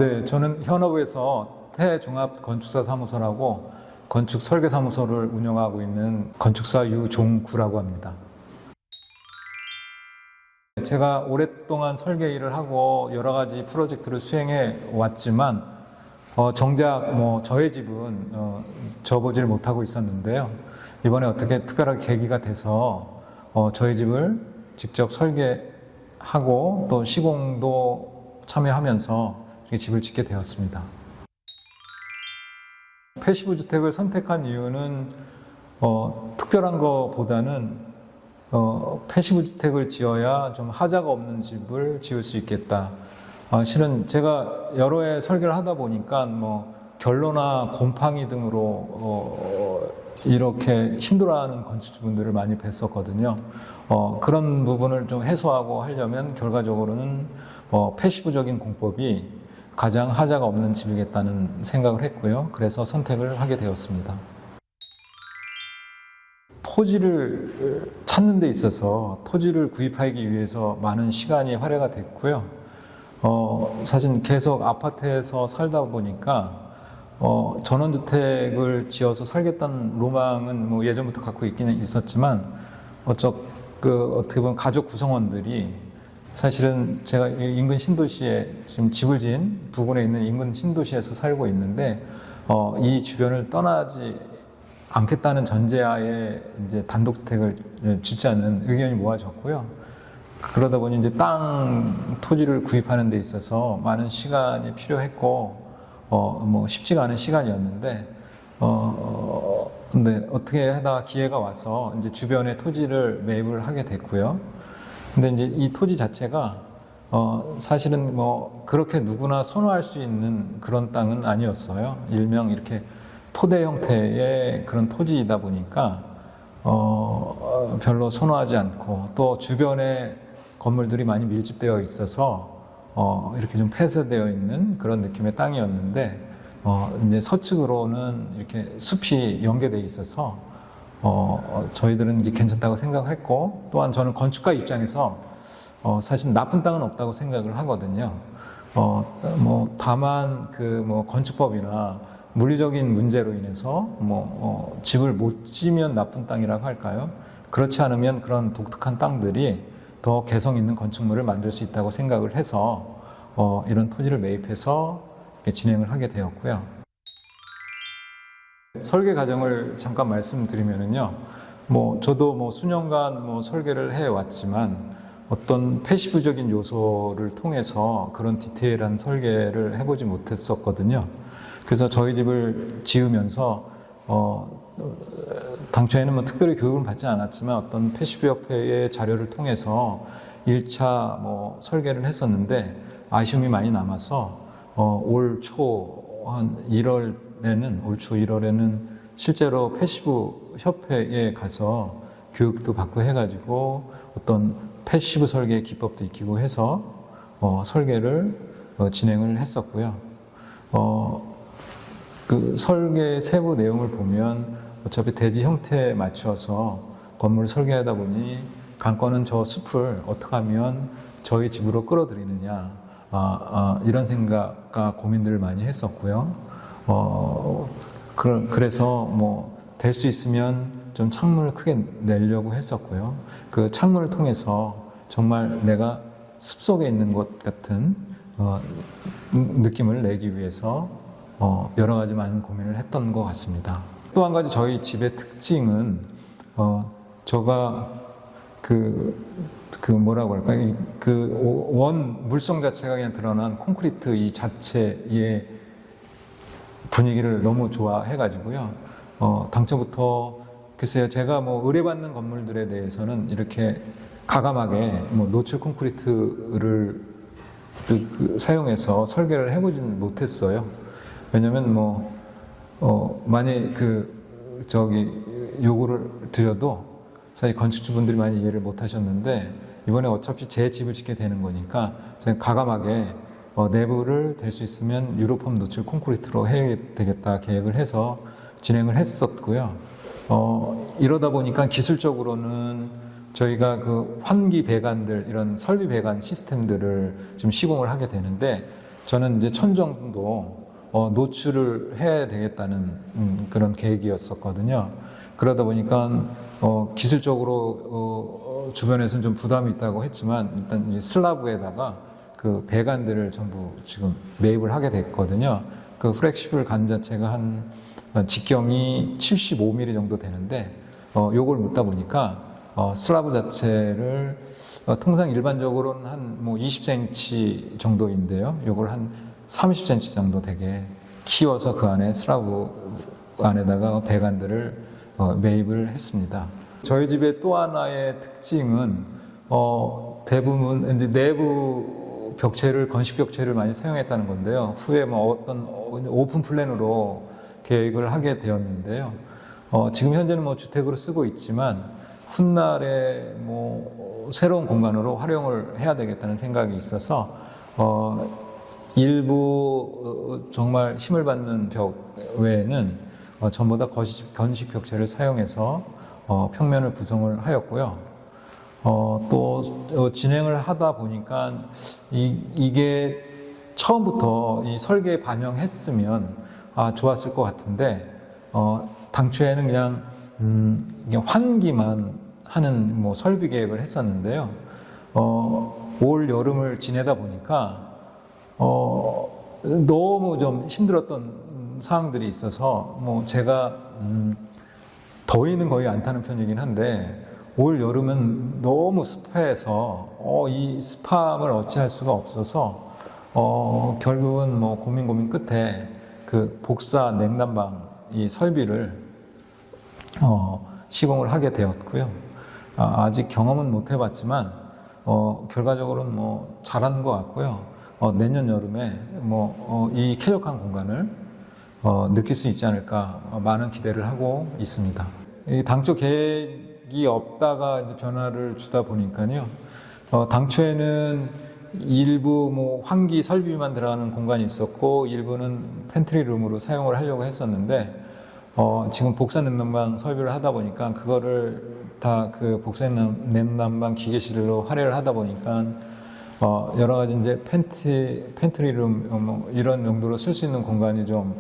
네. 저는 현업에서 태종합건축사사무소라고 건축설계사무소를 운영하고 있는 건축사 유종구라고 합니다. 제가 오랫동안 설계 일을 하고 여러 가지 프로젝트를 수행해 왔지만 정작 저의 집은 접어질 못하고 있었는데요. 이번에 어떻게 특별하게 계기가 돼서 저희 집을 직접 설계하고 또 시공도 참여하면서 이렇게 집을 짓게 되었습니다. 패시브 주택을 선택한 이유는 특별한 것보다는 패시브 주택을 지어야 좀 하자가 없는 집을 지을 수 있겠다. 실은 제가 여러 해 설계를 하다 보니까 결로나 곰팡이 등으로 이렇게 힘들어하는 건축주분들을 많이 뵀었거든요. 그런 부분을 좀 해소하고 하려면 결과적으로는 패시브적인 공법이 가장 하자가 없는 집이겠다는 생각을 했고요. 그래서 선택을 하게 되었습니다. 토지를 찾는 데 있어서 토지를 구입하기 위해서 많은 시간이 할애가 됐고요. 사실 계속 아파트에서 살다 보니까 전원주택을 지어서 살겠다는 로망은 예전부터 갖고 있기는 있었지만 어떻게 보면 가족 구성원들이 사실은 제가 인근 신도시에 지금 집을 지은 부근에 있는 인근 신도시에서 살고 있는데 이 주변을 떠나지 않겠다는 전제하에 이제 단독주택을 짓지 않는 의견이 모아졌고요. 그러다 보니 이제 토지를 구입하는 데 있어서 많은 시간이 필요했고 쉽지가 않은 시간이었는데 근데 어떻게 하다가 기회가 와서 이제 주변에 토지를 매입을 하게 됐고요. 근데 이제 이 토지 자체가 사실은 그렇게 누구나 선호할 수 있는 그런 땅은 아니었어요. 일명 이렇게 포대 형태의 그런 토지이다 보니까 별로 선호하지 않고 또 주변에 건물들이 많이 밀집되어 있어서 이렇게 좀 폐쇄되어 있는 그런 느낌의 땅이었는데 이제 서측으로는 이렇게 숲이 연계되어 있어서 저희들은 이제 괜찮다고 생각했고 또한 저는 건축가 입장에서 사실 나쁜 땅은 없다고 생각을 하거든요. 다만 건축법이나 물리적인 문제로 인해서 집을 못 지면 나쁜 땅이라고 할까요? 그렇지 않으면 그런 독특한 땅들이 더 개성 있는 건축물을 만들 수 있다고 생각을 해서 이런 토지를 매입해서 진행을 하게 되었고요. 설계 과정을 잠깐 말씀드리면요. 저도 수년간 설계를 해왔지만 어떤 패시브적인 요소를 통해서 그런 디테일한 설계를 해보지 못했었거든요. 그래서 저희 집을 지으면서 당초에는 특별히 교육을 받지 않았지만 어떤 패시브 협회의 자료를 통해서 1차 설계를 했었는데 아쉬움이 많이 남아서 올 초 1월에는 실제로 패시브 협회에 가서 교육도 받고 해가지고 어떤 패시브 설계 기법도 익히고 해서 설계를 진행을 했었고요. 그 설계 세부 내용을 보면 어차피 대지 형태에 맞춰서 건물을 설계하다 보니 관건은 저 숲을 어떻게 하면 저희 집으로 끌어들이느냐 이런 생각과 고민들을 많이 했었고요. 그래서 될 수 있으면 좀 창문을 크게 내려고 했었고요. 그 창문을 통해서 정말 내가 숲속에 있는 것 같은 느낌을 내기 위해서 여러 가지 많은 고민을 했던 것 같습니다. 또 한 가지 저희 집의 특징은 제가 뭐라고 할까요? 원 물성 자체가 그냥 드러난 콘크리트 이 자체의 분위기를 너무 좋아해가지고요. 당초부터 글쎄요, 제가 의뢰받는 건물들에 대해서는 이렇게 가감하게 노출 콘크리트를 사용해서 설계를 해보지는 못했어요. 왜냐면 만약 요구를 드려도 사실 건축주분들이 많이 이해를 못 하셨는데 이번에 어차피 제 집을 짓게 되는 거니까 저는 가감하게 내부를 될 수 있으면 유로폼 노출 콘크리트로 해야 되겠다 계획을 해서 진행을 했었고요. 이러다 보니까 기술적으로는 저희가 환기 배관들 이런 설비 배관 시스템들을 좀 시공을 하게 되는데 저는 이제 1,000 정도 노출을 해야 되겠다는 그런 계획이었었거든요. 그러다 보니까 기술적으로 주변에서는 좀 부담이 있다고 했지만 일단 이제 슬라브에다가 그 배관들을 전부 지금 매입을 하게 됐거든요. 그 플렉시블 관 자체가 한 직경이 75mm 정도 되는데 요걸 묻다 보니까 슬라브 자체를 통상 일반적으로는 한 뭐 20cm 정도인데요. 요걸 한 30cm 정도 되게 키워서 그 안에 슬라브 안에다가 배관들을 매입을 했습니다. 저희 집의 또 하나의 특징은 대부분 이제 내부 벽체를 건식 벽체를 많이 사용했다는 건데요. 후에 뭐 어떤 오픈 플랜으로 계획을 하게 되었는데요. 지금 현재는 뭐 주택으로 쓰고 있지만 훗날에 뭐 새로운 공간으로 활용을 해야 되겠다는 생각이 있어서 일부 정말 힘을 받는 벽 외에는 전부 다 건식 벽체를 사용해서 평면을 구성을 하였고요. 또 진행을 하다 보니까 이게 처음부터 이 설계에 반영했으면 좋았을 것 같은데 당초에는 그냥 환기만 하는 뭐 설비 계획을 했었는데요. 올 여름을 지내다 보니까 너무 좀 힘들었던 사항들이 있어서 뭐 제가 더위는 거의 안 타는 편이긴 한데 올 여름은 너무 습해서 이 습함을 어찌할 수가 없어서 결국은 뭐 고민 끝에 그 복사 냉난방 이 설비를 시공을 하게 되었고요. 아직 경험은 못 해봤지만 결과적으로는 뭐 잘한 것 같고요. 내년 여름에 뭐 이 쾌적한 공간을 느낄 수 있지 않을까 많은 기대를 하고 있습니다. 이 당초 계획이 없다가 이제 변화를 주다 보니까요. 당초에는 일부 뭐 환기 설비만 들어가는 공간이 있었고 일부는 팬트리룸으로 사용을 하려고 했었는데 지금 복사 냉난방 설비를 하다 보니까 그거를 다 그 복사 냉난방 기계실로 할애를 하다 보니까 여러 가지 이제 팬트리룸 뭐 이런 용도로 쓸 수 있는 공간이 좀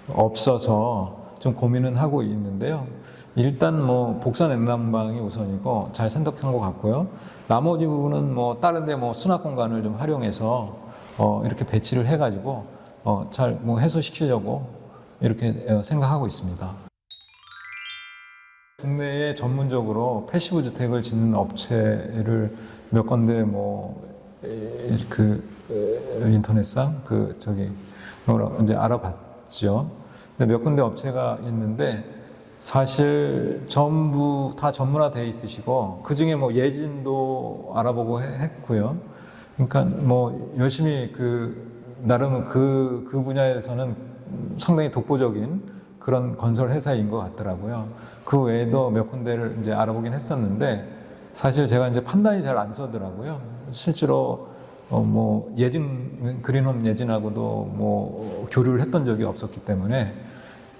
없어서 좀 고민은 하고 있는데요. 일단 뭐 복사 냉난방이 우선이고 잘 선택한 것 같고요. 나머지 부분은 뭐 다른데 뭐 수납 공간을 좀 활용해서 이렇게 배치를 해가지고 잘 뭐 해소시키려고 이렇게 생각하고 있습니다. 국내에 전문적으로 패시브 주택을 짓는 업체를 몇 군데 인터넷상 이제 알아봤죠. 근데 몇 군데 업체가 있는데 사실 전부 다 전문화되어 있으시고 그 중에 뭐 예진도 알아보고 했고요. 그러니까 뭐 열심히 나름 그 분야에서는 상당히 독보적인 그런 건설 회사인 것 같더라고요. 그 외에도 몇 군데를 이제 알아보긴 했었는데 사실 제가 이제 판단이 잘 안 서더라고요. 실제로 뭐 그린홈 예진하고도 뭐 교류를 했던 적이 없었기 때문에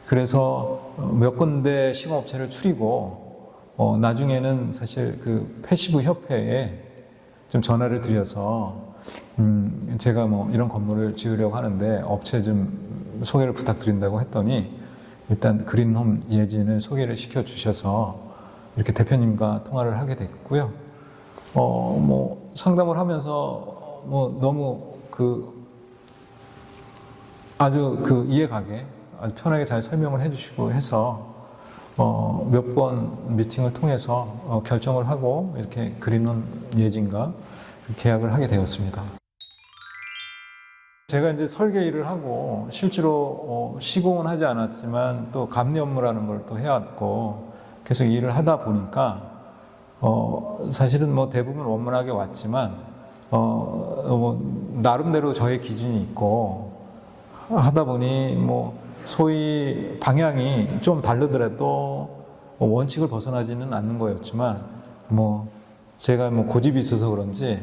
그래서 몇 군데 시공업체를 추리고 나중에는 사실 그 패시브 협회에 좀 전화를 드려서 제가 뭐 이런 건물을 지으려고 하는데 업체 좀 소개를 부탁드린다고 했더니 일단 그린홈 예진을 소개를 시켜 주셔서 이렇게 대표님과 통화를 하게 됐고요. 뭐 상담을 하면서 뭐 너무 아주 이해가게 아주 편하게 잘 설명을 해주시고 해서 몇 번 미팅을 통해서 결정을 하고 이렇게 그린홈 예진과 계약을 하게 되었습니다. 제가 이제 설계 일을 하고 실제로 시공은 하지 않았지만 또 감리 업무라는 걸 또 해왔고 계속 일을 하다 보니까 사실은 뭐 대부분 원만하게 왔지만 뭐 나름대로 저의 기준이 있고 하다 보니 뭐 소위 방향이 좀 다르더라도 원칙을 벗어나지는 않는 거였지만 뭐 제가 뭐 고집이 있어서 그런지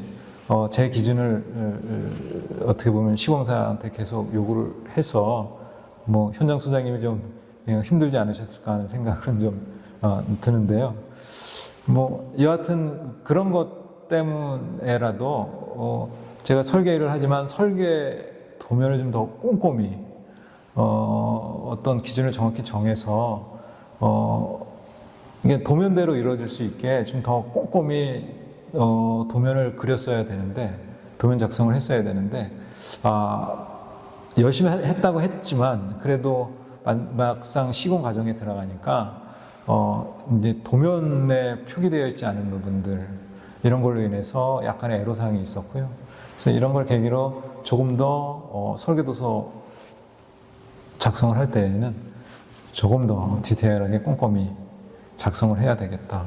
제 기준을 어떻게 보면 시공사한테 계속 요구를 해서 뭐 현장 소장님이 좀 힘들지 않으셨을까 하는 생각은 좀 드는데요. 뭐 여하튼 그런 것 때문에라도 제가 설계를 하지만 설계도 도면을 좀 더 꼼꼼히 어떤 기준을 정확히 정해서 이게 도면대로 이루어질 수 있게 좀 더 꼼꼼히 도면을 그렸어야 되는데, 도면 작성을 했어야 되는데, 열심히 했다고 했지만 그래도 막상 시공 과정에 들어가니까 이제 도면에 표기되어 있지 않은 부분들, 이런 걸로 인해서 약간의 애로사항이 있었고요. 그래서 이런 걸 계기로 조금 더 설계도서 작성을 할 때에는 조금 더 디테일하게 꼼꼼히 작성을 해야 되겠다,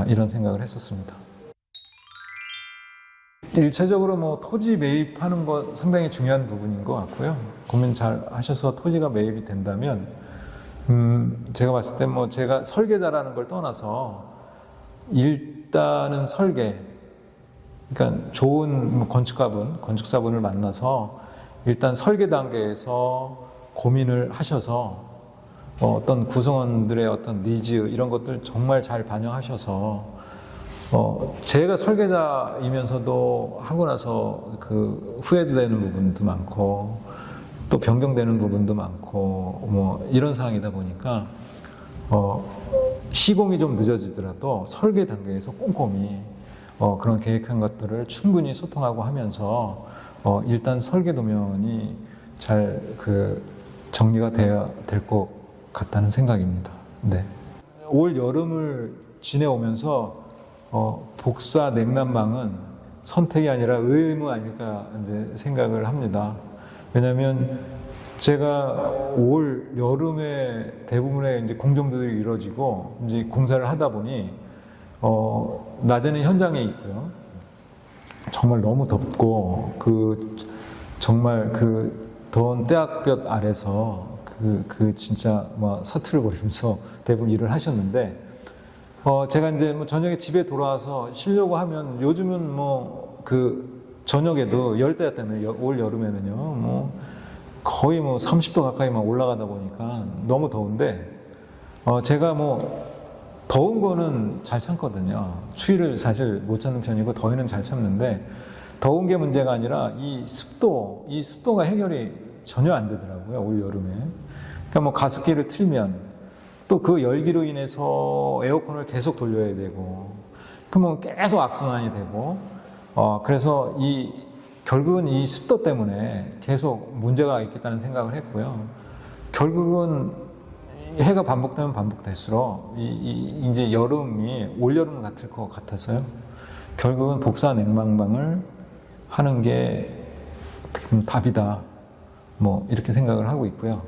이런 생각을 했었습니다. 일차적으로 뭐 토지 매입하는 거 상당히 중요한 부분인 것 같고요. 고민 잘 하셔서 토지가 매입이 된다면, 제가 봤을 때 뭐 제가 설계자라는 걸 떠나서 일단은 설계, 그러니까 좋은 건축사분을 만나서 일단 설계 단계에서 고민을 하셔서 어떤 구성원들의 어떤 니즈, 이런 것들 정말 잘 반영하셔서 제가 설계자이면서도 하고 나서 그 후회되는 부분도 많고 또 변경되는 부분도 많고 뭐 이런 상황이다 보니까 시공이 좀 늦어지더라도 설계 단계에서 꼼꼼히 그런 계획한 것들을 충분히 소통하고 하면서 일단 설계 도면이 잘 정리가 돼야 될 것 같다는 생각입니다. 네. 올 여름을 지내오면서 복사 냉난방은 선택이 아니라 의무 아닐까 이제 생각을 합니다. 왜냐하면 제가 올 여름에 대부분의 이제 공정들이 이루어지고 이제 공사를 하다 보니 낮에는 현장에 있고요. 정말 너무 덥고 정말 더운 떼약볕 아래서 진짜 뭐 사투를 벌이면서 대부분 일을 하셨는데, 제가 이제 뭐 저녁에 집에 돌아와서 쉬려고 하면 요즘은 뭐 저녁에도 열대야때문에 올 여름에는요 뭐 거의 뭐 30도 가까이 막 올라가다 보니까 너무 더운데, 제가 뭐 더운 거는 잘 참거든요. 추위를 사실 못 참는 편이고 더위는 잘 참는데, 더운 게 문제가 아니라 이 습도가 해결이 전혀 안 되더라고요, 올 여름에. 그러니까 뭐 가습기를 틀면 또 그 열기로 인해서 에어컨을 계속 돌려야 되고, 그러면 계속 악순환이 되고, 그래서 결국은 이 습도 때문에 계속 문제가 있겠다는 생각을 했고요. 결국은 해가 반복되면 반복될수록 이제 여름이 올여름 같을 것 같아서요. 결국은 복사 냉난방을 하는 게 어떻게 보면 답이다, 뭐 이렇게 생각을 하고 있고요.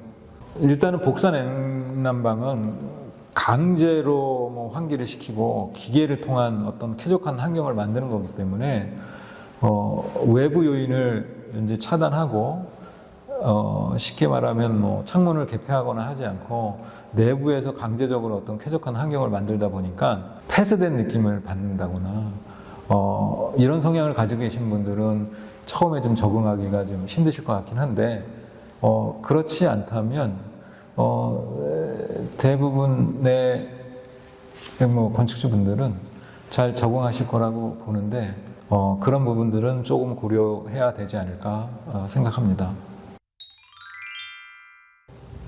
일단은 복사 냉난방은 강제로 뭐 환기를 시키고 기계를 통한 어떤 쾌적한 환경을 만드는 거기 때문에 외부 요인을 이제 차단하고 쉽게 말하면 뭐 창문을 개폐하거나 하지 않고 내부에서 강제적으로 어떤 쾌적한 환경을 만들다 보니까 폐쇄된 느낌을 받는다거나 이런 성향을 가지고 계신 분들은 처음에 좀 적응하기가 좀 힘드실 것 같긴 한데, 그렇지 않다면 대부분의 뭐 건축주 분들은 잘 적응하실 거라고 보는데, 그런 부분들은 조금 고려해야 되지 않을까 생각합니다.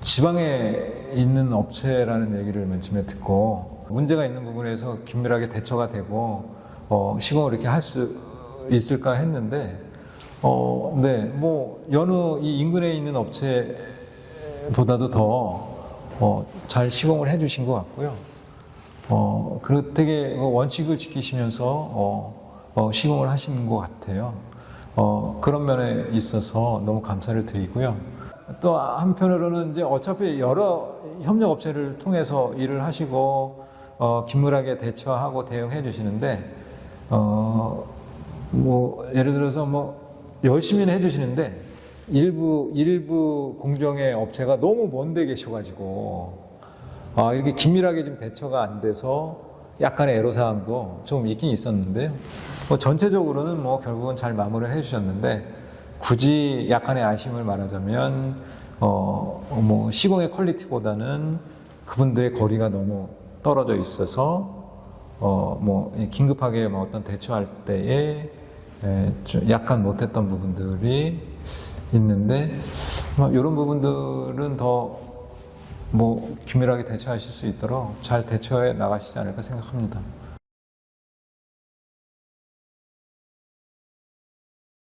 지방에 있는 업체라는 얘기를 맨 처음에 듣고 문제가 있는 부분에서 긴밀하게 대처가 되고 시공을 이렇게 할 수 있을까 했는데, 네, 뭐 여느 이 인근에 있는 업체보다도 더 잘 시공을 해주신 것 같고요. 그리고 되게 원칙을 지키시면서 시공을 하시는 것 같아요. 그런 면에 있어서 너무 감사를 드리고요. 또 한편으로는 이제 어차피 여러 협력 업체를 통해서 일을 하시고 긴밀하게 대처하고 대응해 주시는데, 뭐 예를 들어서 뭐 열심히는 해주시는데 일부 공정의 업체가 너무 먼데 계셔가지고 이렇게 긴밀하게 좀 대처가 안 돼서 약간의 애로사항도 좀 있긴 있었는데요. 뭐 전체적으로는 뭐 결국은 잘 마무리를 해주셨는데, 굳이 약간의 아쉬움을 말하자면 뭐 시공의 퀄리티보다는 그분들의 거리가 너무 떨어져 있어서 뭐 긴급하게 뭐 어떤 대처할 때에 좀 약간 못했던 부분들이 있는데 이런 부분들은 더 뭐 긴밀하게 대처하실 수 있도록 잘 대처해 나가시지 않을까 생각합니다.